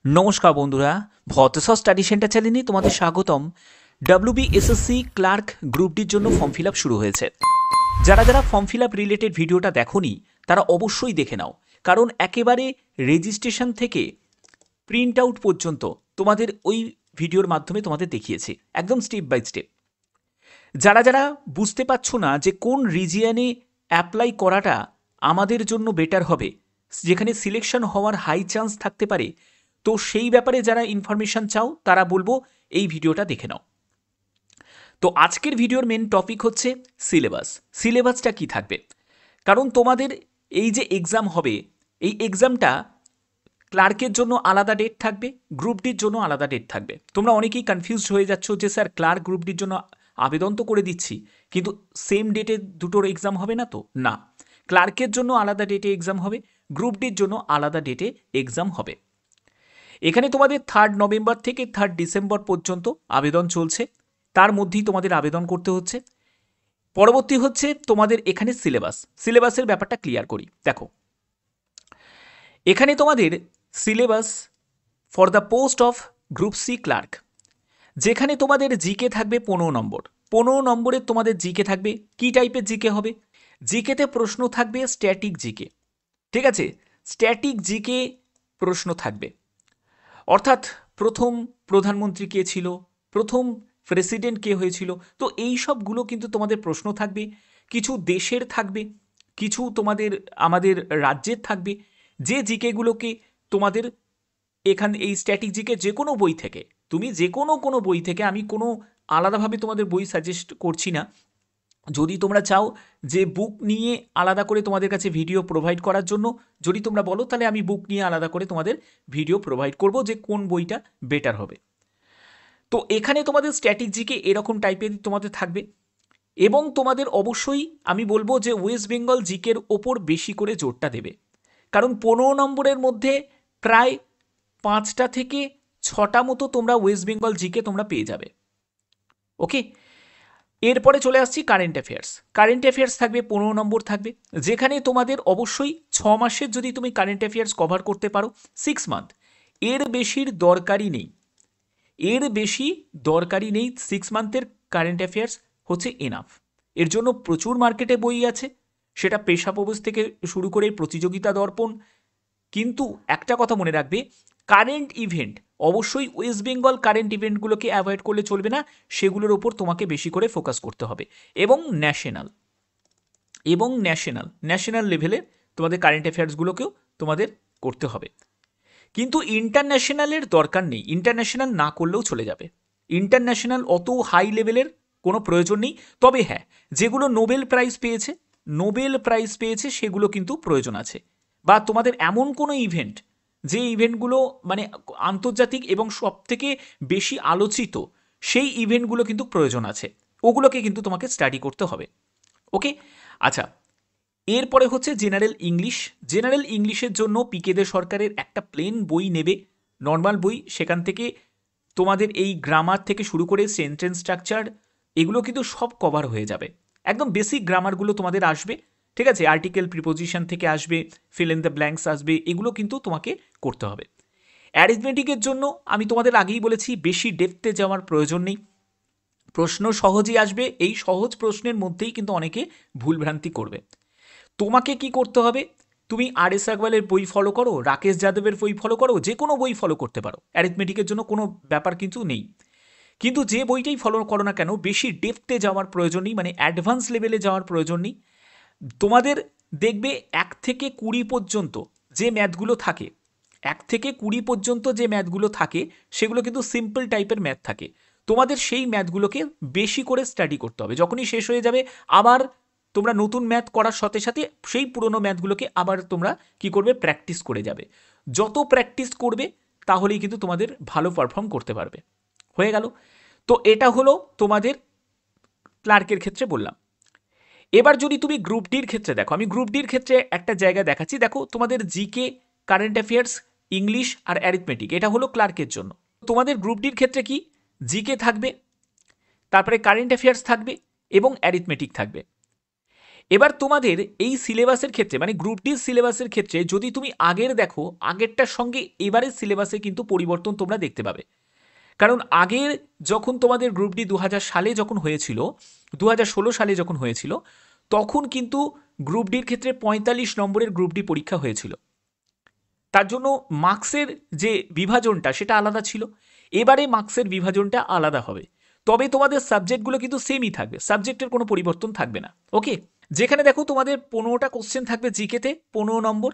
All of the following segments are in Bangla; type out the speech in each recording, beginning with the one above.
নমস্কার বন্ধুরা, ভট্টসা স্টাডি সেন্টার চ্যানেলে তোমাদের স্বাগতম। WBSSC ক্লার্ক গ্রুপ ডির জন্য ফর্ম ফিল আপ শুরু হয়েছে। যারা যারা ফর্ম ফিল আপ রিলেটেড ভিডিওটা দেখোনি তারা অবশ্যই দেখে নাও, কারণ একেবারে রেজিস্ট্রেশন থেকে প্রিন্ট আউট পর্যন্ত তোমাদের ওই ভিডিওর মাধ্যমে তোমাদের দেখিয়েছি একদম স্টেপ বাই স্টেপ। যারা যারা বুঝতে পারছো না যে কোন রিজিয়নে অ্যাপ্লাই করাটা আমাদের জন্য বেটার হবে, যেখানে সিলেকশন হওয়ার হাই চান্স থাকতে পারে, তো সেই ব্যাপারে যারা ইনফরমেশান চাও তারা বলবো এই ভিডিওটা দেখে নাও। তো আজকের ভিডিওর মেন টপিক হচ্ছে সিলেবাস। সিলেবাসটা কি থাকবে, কারণ তোমাদের এই যে এক্সাম হবে, এই এক্সামটা ক্লার্কের জন্য আলাদা ডেট থাকবে, গ্রুপ ডির জন্য আলাদা ডেট থাকবে। তোমরা অনেকেই কনফিউজড হয়ে যাচ্ছ যে স্যার ক্লার্ক গ্রুপ ডির জন্য আবেদন তো করে দিচ্ছি, কিন্তু সেম ডেটে দুটোর এক্সাম হবে না তো? না, ক্লার্কের জন্য আলাদা ডেটে এক্সাম হবে, গ্রুপ ডির জন্য আলাদা ডেটে এক্সাম হবে। এখানে তোমাদের 3 নভেম্বর থেকে 3 ডিসেম্বর পর্যন্ত আবেদন চলছে, তার মধ্যেই তোমাদের আবেদন করতে হচ্ছে। পরবর্তী হচ্ছে তোমাদের এখানে সিলেবাসের ব্যাপারটা ক্লিয়ার করি। দেখো, এখানে তোমাদের syllabus for the post of group C clerk, যেখানে তোমাদের জিকে থাকবে 15 নম্বর। 15 নম্বরের তোমাদের জিকে থাকবে। কি টাইপের জিকে হবে? জিকেতে প্রশ্ন থাকবে স্ট্যাটিক জিকে, ঠিক আছে? স্ট্যাটিক জিকে প্রশ্ন থাকবে, অর্থাৎ প্রথম প্রধানমন্ত্রী কে ছিল, প্রথম প্রেসিডেন্ট কে হয়েছিল, তো এই সবগুলো কিন্তু তোমাদের প্রশ্ন থাকবে। কিছু দেশের থাকবে, কিছু তোমাদের আমাদের রাজ্যের থাকবে, যে জিকেগুলোকে তোমাদের এখানে এই স্ট্যাটিক জিকে যে কোনো বই থেকে, তুমি যে কোনো বই থেকে, আমি কোনো আলাদাভাবে তোমাদের বই সাজেস্ট করছি না। যদি তোমরা চাও যে বুক নিয়ে আলাদা করে তোমাদের কাছে ভিডিও প্রোভাইড করার জন্য, যদি তোমরা বলো, তাহলে আমি বুক নিয়ে আলাদা করে তোমাদের ভিডিও প্রোভাইড করব যে কোন বইটা বেটার হবে। তো এখানে তোমাদের স্ট্যাটিক জিকে এরকম টাইপের তোমাদের থাকবে, এবং তোমাদের অবশ্যই আমি বলবো যে ওয়েস্ট বেঙ্গল জিকের ওপর বেশি করে জোরটা দেবে, কারণ 15 নম্বরের মধ্যে প্রায় 5টা থেকে 6টা মতো তোমরা ওয়েস্ট বেঙ্গল জিকে তোমরা পেয়ে যাবে। ওকে, এরপরে চলে আসছি কারেন্ট অ্যাফেয়ার্স। কারেন্ট অ্যাফেয়ার্স থাকবে 15 নম্বর থাকবে, যেখানে তোমাদের অবশ্যই 6 মাসের যদি তুমি কারেন্ট অ্যাফেয়ার্স কভার করতে পারো, 6 মান্থ, এর বেশির দরকারই নেই, এর বেশি দরকারই নেই। 6 মান্থের কারেন্ট অ্যাফেয়ার্স হচ্ছে এনাফ। এর জন্য প্রচুর মার্কেটে বই আছে, সেটা পেশা প্রবেশ থেকে শুরু করে প্রতিযোগিতা দর্পণ। কিন্তু একটা কথা মনে রাখবে, কারেন্ট ইভেন্ট অবশ্যই ওয়েস্ট বেঙ্গল কারেন্ট ইভেন্টগুলোকে অ্যাভয়েড করলে চলবে না, সেগুলোর ওপর তোমাকে বেশি করে ফোকাস করতে হবে। এবং ন্যাশনাল লেভেলে তোমাদের কারেন্ট অ্যাফেয়ার্সগুলোকেও তোমাদের করতে হবে। কিন্তু ইন্টারন্যাশনালের দরকার নেই, ইন্টারন্যাশনাল না করলেও চলে যাবে। ইন্টারন্যাশনাল অত হাই লেভেলের কোনো প্রয়োজন নেই। তবে হ্যাঁ, যেগুলো নোবেল প্রাইজ পেয়েছে সেগুলো কিন্তু প্রয়োজন আছে, বা তোমাদের এমন কোনো ইভেন্ট, যে ইভেন্টগুলো মানে আন্তর্জাতিক এবং সবথেকে বেশি আলোচিত, সেই ইভেন্টগুলো কিন্তু প্রয়োজন আছে, ওগুলোকে কিন্তু তোমাকে স্টাডি করতে হবে। ওকে, আচ্ছা, এরপরে হচ্ছে জেনারেল ইংলিশের জন্য পিকেদের সরকারের একটা প্লেন বই নেবে, নর্মাল বই। সেখান থেকে তোমাদের এই গ্রামার থেকে শুরু করে সেন্টেন্স স্ট্রাকচার, এগুলো কিন্তু সব কভার হয়ে যাবে। একদম বেসিক গ্রামারগুলো তোমাদের আসবে, ঠিক আছে? আর্টিকেল প্রিপোজিশন থেকে আসবে, ফিল ইন দ্য ব্ল্যাঙ্কস আসবে, এগুলো কিন্তু তোমাকে করতে হবে। অ্যারিথমেটিকের জন্য আমি তোমাদের আগেই বলেছি, বেশি ডেপথে যাওয়ার প্রয়োজন নেই, প্রশ্ন সহজই আসবে। এই সহজ প্রশ্নের মধ্যেই কিন্তু অনেকে ভুলভ্রান্তি করবে। তোমাকে কি করতে হবে? তুমি RS আগরওয়ালের বই ফলো করো, রাকেশ যাদবের বই ফলো করো, যে কোনো বই ফলো করতে পারো, অ্যারিথমেটিকের জন্য কোনো ব্যাপার কিন্তু নেই। কিন্তু যে বইটাই ফলো করো না কেন, বেশি ডেপথে যাওয়ার প্রয়োজন নেই, মানে অ্যাডভান্স লেভেলে যাওয়ার প্রয়োজন নেই। তোমাদের দেখবে 1 থেকে 20 পর্যন্ত যে ম্যাথগুলো থাকে, 1 থেকে 20 পর্যন্ত যে ম্যাথগুলো থাকে, সেগুলো কিন্তু সিম্পল টাইপের ম্যাথ থাকে। তোমাদের সেই ম্যাথগুলোকে বেশি করে স্টাডি করতে হবে। যখনই শেষ হয়ে যাবে, আবার তোমরা নতুন ম্যাথ করার সাথে সাথে সেই পুরনো ম্যাথগুলোকে আবার তোমরা কি করবে? প্র্যাকটিস করে যাবে। যত প্র্যাকটিস করবে, তাহলেই কিন্তু তোমাদের ভালো পারফর্ম করতে পারবে। হয়ে গেল। তো এটা হলো তোমাদের ক্লার্কের ক্ষেত্রে বললাম। এবার যদি তুমি গ্রুপ ডির ক্ষেত্রে দেখো, আমি গ্রুপ ডির ক্ষেত্রে একটা জায়গা দেখাচ্ছি। দেখো, তোমাদের জিকে, কারেন্ট অ্যাফেয়ার্স, ইংলিশ আর অ্যারিথমেটিক, এটা হলো ক্লার্কের জন্য। তোমাদের গ্রুপ ডির ক্ষেত্রে কি? জিকে থাকবে, তারপরে কারেন্ট অ্যাফেয়ার্স থাকবে এবং অ্যারিথমেটিক থাকবে। এবার তোমাদের এই সিলেবাসের ক্ষেত্রে মানে গ্রুপ ডি সিলেবাসের ক্ষেত্রে যদি তুমি আগের দেখো, আগেরটার সঙ্গে এবারের সিলেবাসে কিন্তু পরিবর্তন তোমরা দেখতে পাবে। কারণ আগের যখন তোমাদের গ্রুপ ডি 2000 সালে যখন হয়েছিল, 2016 সালে যখন হয়েছিল, তখন কিন্তু গ্রুপ ডির ক্ষেত্রে 45 নম্বরের গ্রুপ ডি পরীক্ষা হয়েছিল। তার জন্য মার্কসের যে বিভাজনটা সেটা আলাদা ছিল। এবারে মার্কসের বিভাজনটা আলাদা হবে, তবে তোমাদের সাবজেক্টগুলো কিন্তু সেমই থাকবে, সাবজেক্টের কোনো পরিবর্তন থাকবে না। ওকে, যেখানে দেখো তোমাদের 15টা কোশ্চেন থাকবে জিকেতে 15 নম্বর,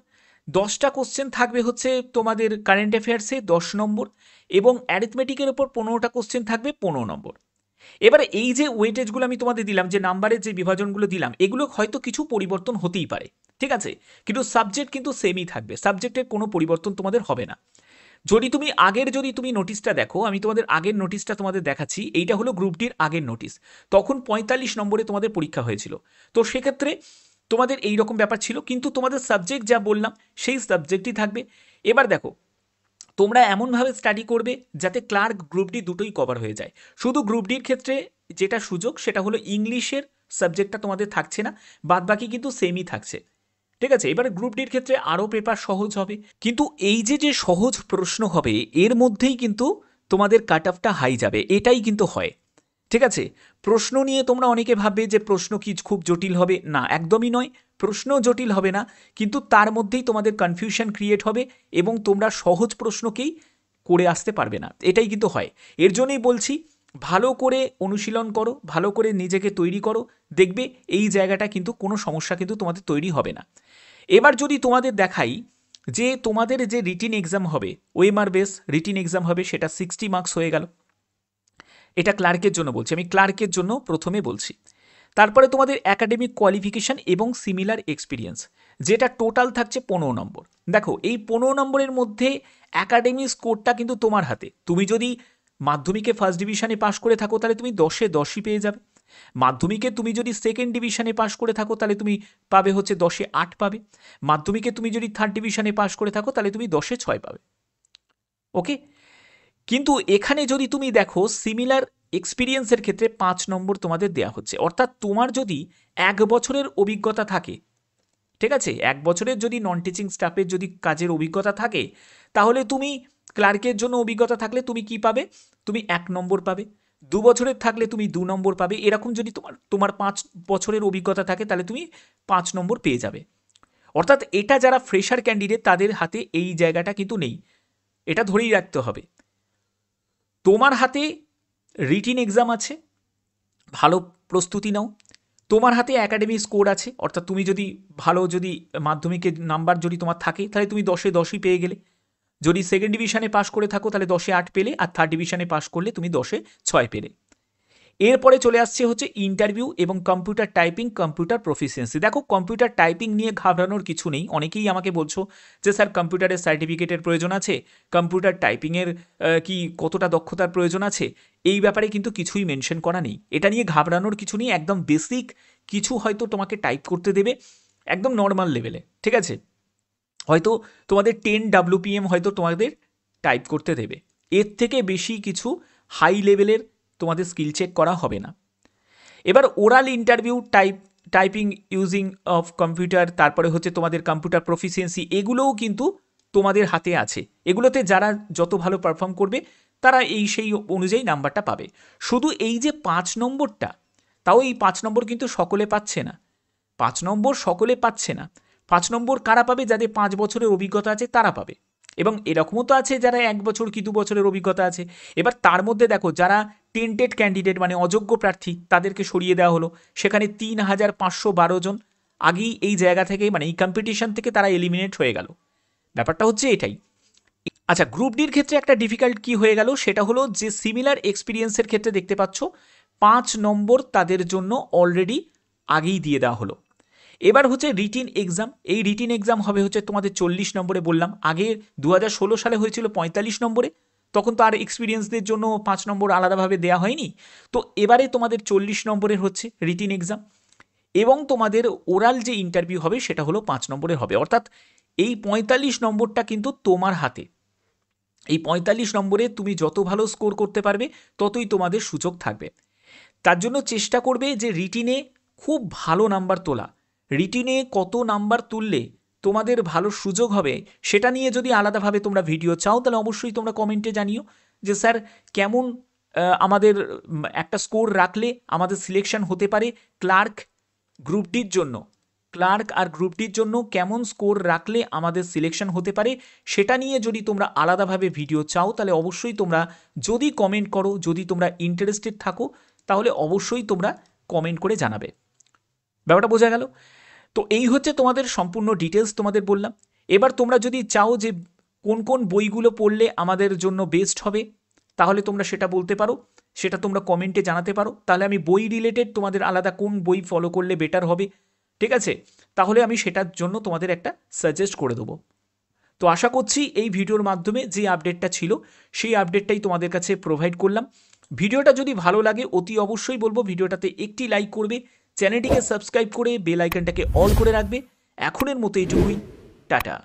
10টা কোশ্চেন থাকবে হচ্ছে তোমাদের কারেন্ট অ্যাফেয়ার্সে 10 নম্বর, এবং অ্যারিথমেটিকের ওপর 15টা কোশ্চেন থাকবে 15 নম্বর। এবারে এই যে ওয়েটেজগুলো আমি তোমাদের দিলাম, যে নাম্বারের যে বিভাজনগুলো দিলাম, এগুলো হয়তো কিছু পরিবর্তন হতেই পারে, ঠিক আছে, কিন্তু সাবজেক্ট কিন্তু সেমই থাকবে, সাবজেক্টের কোনো পরিবর্তন তোমাদের হবে না। যদি তুমি নোটিশটা দেখো, আমি তোমাদের আগের নোটিশটা তোমাদের দেখাচ্ছি, এইটা হলো গ্রুপ ডির আগের নোটিশ, তখন 45 নম্বরে তোমাদের পরীক্ষা হয়েছিল। তো সেক্ষেত্রে তোমাদের এই রকম ব্যাপার ছিল, কিন্তু তোমাদের সাবজেক্ট যা বললাম সেই সাবজেক্টই থাকবে। এবার দেখো, তোমরা এমনভাবে স্টাডি করবে যাতে ক্লার্ক গ্রুপ ডি দুটোই কভার হয়ে যায়। শুধু গ্রুপ ডির ক্ষেত্রে যেটা সুযোগ সেটা হলো ইংলিশের সাবজেক্টটা তোমাদের থাকছে না, বাদ বাকি কিন্তু সেমই থাকছে, ঠিক আছে। এবারে গ্রুপ ডির ক্ষেত্রে আরও পেপার সহজ হবে, কিন্তু এই যে সহজ প্রশ্ন হবে এর মধ্যেই কিন্তু তোমাদের কাট অফটা হাই যাবে, এটাই কিন্তু হয়, ঠিক আছে। প্রশ্ন নিয়ে তোমরা অনেকে ভাববে যে প্রশ্ন কি খুব জটিল হবে, না একদমই নয়, প্রশ্ন জটিল হবে না, কিন্তু তার মধ্যেই তোমাদের কনফিউশন ক্রিয়েট হবে এবং তোমরা সহজ প্রশ্নকেই করে আসতে পারবে না, এটাই কিন্তু হয়। এর জন্যই বলছি ভালো করে অনুশীলন করো, ভালো করে নিজেকে তৈরি করো, দেখবে এই জায়গাটা কিন্তু কোনো সমস্যা কিন্তু তোমাদের তৈরি হবে না। এবার যদি তোমাদের দেখাই যে তোমাদের যে রিটিন এক্সাম হবে, ওএমআর বেস রিটিন এক্সাম হবে, সেটা 60 মার্কস হয়ে গেল। এটা ক্লার্কের জন্য বলছি, আমি ক্লার্কের জন্য প্রথমে বলছি। তারপরে তোমাদের একাডেমিক কোয়ালিফিকেশান এবং সিমিলার এক্সপিরিয়েন্স, যেটা টোটাল থাকছে 15 নম্বর। দেখো এই 15 নম্বরের মধ্যে একাডেমিক স্কোরটা কিন্তু তোমার হাতে। তুমি যদি মাধ্যমিকে ফার্স্ট ডিভিশনে পাশ করে থাকো তাহলে তুমি 10-এ 10ই পেয়ে যাবে। মাধ্যমিকে তুমি যদি সেকেন্ড ডিভিশনে পাশ করে থাকো তাহলে তুমি পাবে হচ্ছে 10-এ 8 পাবে। মাধ্যমিকে তুমি যদি থার্ড ডিভিশনে পাশ করে থাকো তাহলে তুমি 10-এ 6 পাবে। ওকে, কিন্তু এখানে যদি তুমি দেখো সিমিলার এক্সপিরিয়েন্সের ক্ষেত্রে 5 নম্বর তোমাদের দেওয়া হচ্ছে, অর্থাৎ তোমার যদি 1 বছরের অভিজ্ঞতা থাকে, ঠিক আছে, 1 বছরের যদি নন টিচিং স্টাফের যদি কাজের অভিজ্ঞতা থাকে, তাহলে তুমি ক্লার্কের জন্য অভিজ্ঞতা থাকলে তুমি কি পাবে, তুমি 1 নম্বর পাবে। 2 বছরের থাকলে তুমি 2 নম্বর পাবে। এরকম যদি তোমার 5 বছরের অভিজ্ঞতা থাকে তাহলে তুমি 5 নম্বর পেয়ে যাবে। অর্থাৎ এটা যারা ফ্রেশার ক্যান্ডিডেট তাদের হাতে এই জায়গাটা কিন্তু নেই, এটা ধরেই রাখতে হবে। তোমার হাতে রিটিন এক্সাম আছে, ভালো প্রস্তুতি নাও। তোমার হাতে একাডেমিক স্কোর আছে, অর্থাৎ তুমি যদি ভালো যদি মাধ্যমিকের নাম্বার যদি তোমার থাকে তাহলে তুমি 10-এ 10ই পেয়ে গেলে। যদি সেকেন্ড ডিভিশনে পাশ করে থাকো তাহলে 10-এ 8 পেলে, আর থার্ড ডিভিশনে পাশ করলে তুমি 10-এ 6 পেলে। এরপরে চলে আসছে হচ্ছে ইন্টারভিউ এবং কম্পিউটার টাইপিং, কম্পিউটার প্রফিসিয়েন্সি। দেখো কম্পিউটার টাইপিং নিয়ে ঘাবড়ানোর কিছু নেই। অনেকেই আমাকে বলছো যে স্যার কম্পিউটারের সার্টিফিকেটের প্রয়োজন আছে, কম্পিউটার টাইপিংয়ের কি কতটা দক্ষতার প্রয়োজন আছে, এই ব্যাপারে কিন্তু কিছুই মেনশন করা নেই। এটা নিয়ে ঘাবড়ানোর কিছু নেই, একদম বেসিক কিছু হয়তো তোমাকে টাইপ করতে দেবে, একদম নর্মাল লেভেলে, ঠিক আছে। হয়তো তোমাদের 10 WPM হয়তো তোমাদের টাইপ করতে দেবে, এর থেকে বেশি কিছু হাই লেভেলের তোমাদের স্কিল চেক করা হবে না। এবার oral interview, typing using of computer, তারপরে হচ্ছে তোমাদের কম্পিউটার প্রফিসিয়েন্সি, এগুলোও কিন্তু তোমাদের হাতে আছে। এগুলোতে যারা যত ভালো পারফর্ম করবে তারা সেই অনুযায়ী নাম্বারটা পাবে। শুধু এই যে 5 নম্বরটা, তাও এই 5 নম্বর কিন্তু সকলে পাচ্ছে না। 5 নম্বর সকলে পাচ্ছে না। 5 নম্বর কারা পাবে? যাদের 5 বছরের অভিজ্ঞতা আছে তারা পাবে, এবং এরকমও তো আছে যারা 1 বছর কি 2 বছরের অভিজ্ঞতা আছে। এবার তার মধ্যে দেখো যারা টেন্টেড ক্যান্ডিডেট মানে অযোগ্য প্রার্থী তাদেরকে সরিয়ে দেওয়া হলো, সেখানে 3512 জন আগেই এই জায়গা থেকে মানে এই কম্পিটিশন থেকে তারা এলিমিনেট হয়ে গেল। ব্যাপারটা হচ্ছে এটাই। আচ্ছা, গ্রুপ ডির ক্ষেত্রে একটা ডিফিকাল্ট কি হয়ে গেল সেটা হলো যে সিমিলার এক্সপিরিয়েন্সের ক্ষেত্রে দেখতে পাচ্ছ 5 নম্বর তাদের জন্য অলরেডি আগেই দিয়ে দেওয়া হলো। এবার হচ্ছে রিটিন এক্সাম, এই রিটিন এক্সাম হবে হচ্ছে তোমাদের 40 নম্বরে। বললাম আগে 2016 সালে হয়েছিল 45 নম্বরে, তখন তো আর এক্সপিরিয়েন্সদের জন্য 5 নম্বর আলাদাভাবে দেওয়া হয়নি। তো এবারে তোমাদের 40 নম্বরের হচ্ছে রিটিন এক্সাম, এবং তোমাদের ওরাল যে ইন্টারভিউ হবে সেটা হলো 5 নম্বরের হবে। অর্থাৎ এই 45 নম্বরটা কিন্তু তোমার হাতে। এই 45 নম্বরে তুমি যত ভালো স্কোর করতে পারবে ততই তোমাদের সুযোগ থাকবে। তার জন্য চেষ্টা করবে যে রিটিনে খুব ভালো নাম্বার তোলা, রিটিনে কত নাম্বার তুললে তোমাদের ভালো সুযোগ হবে সেটা নিয়ে যদি আলাদাভাবে তোমরা ভিডিও চাও তাহলে অবশ্যই তোমরা কমেন্টে জানিও যে স্যার কেমন আমাদের একটা স্কোর রাখলে আমাদের সিলেকশন হতে পারে ক্লার্ক গ্রুপ ডির জন্য, ক্লার্ক আর গ্রুপ ডির জন্য কেমন স্কোর রাখলে আমাদের সিলেকশন হতে পারে সেটা নিয়ে যদি তোমরা আলাদাভাবে ভিডিও চাও তাহলে অবশ্যই তোমরা যদি কমেন্ট করো, যদি তোমরা ইন্টারেস্টেড থাকো তাহলে অবশ্যই তোমরা কমেন্ট করে জানাবে। ব্যাপারটা বোঝা গেল? তো এই হচ্ছে তোমাদের সম্পূর্ণ ডিটেলস তোমাদের বললাম। এবার তোমরা যদি চাও যে কোন কোন বইগুলো পড়লে আমাদের জন্য বেস্ট হবে তাহলে তোমরা সেটা বলতে পারো, সেটা তোমরা কমেন্টে জানাতে পারো। তাহলে আমি বই রিলেটেড তোমাদের আলাদা কোন বই ফলো করলে বেটার হবে, ঠিক আছে, তাহলে আমি সেটার জন্য তোমাদের একটা সাজেস্ট করে দেবো। তো আশা করছি এই ভিডিওর মাধ্যমে যে আপডেটটা ছিল সেই আপডেটটাই তোমাদের কাছে প্রোভাইড করলাম। ভিডিওটা যদি ভালো লাগে অতি অবশ্যই বলবো ভিডিওটাতে একটি লাইক করবে, চ্যানেলটিকে সাবস্ক্রাইব করে বেল আইকনটাকে অল করে রাখবে। এখনের মতো এইটুকুই, টাটা।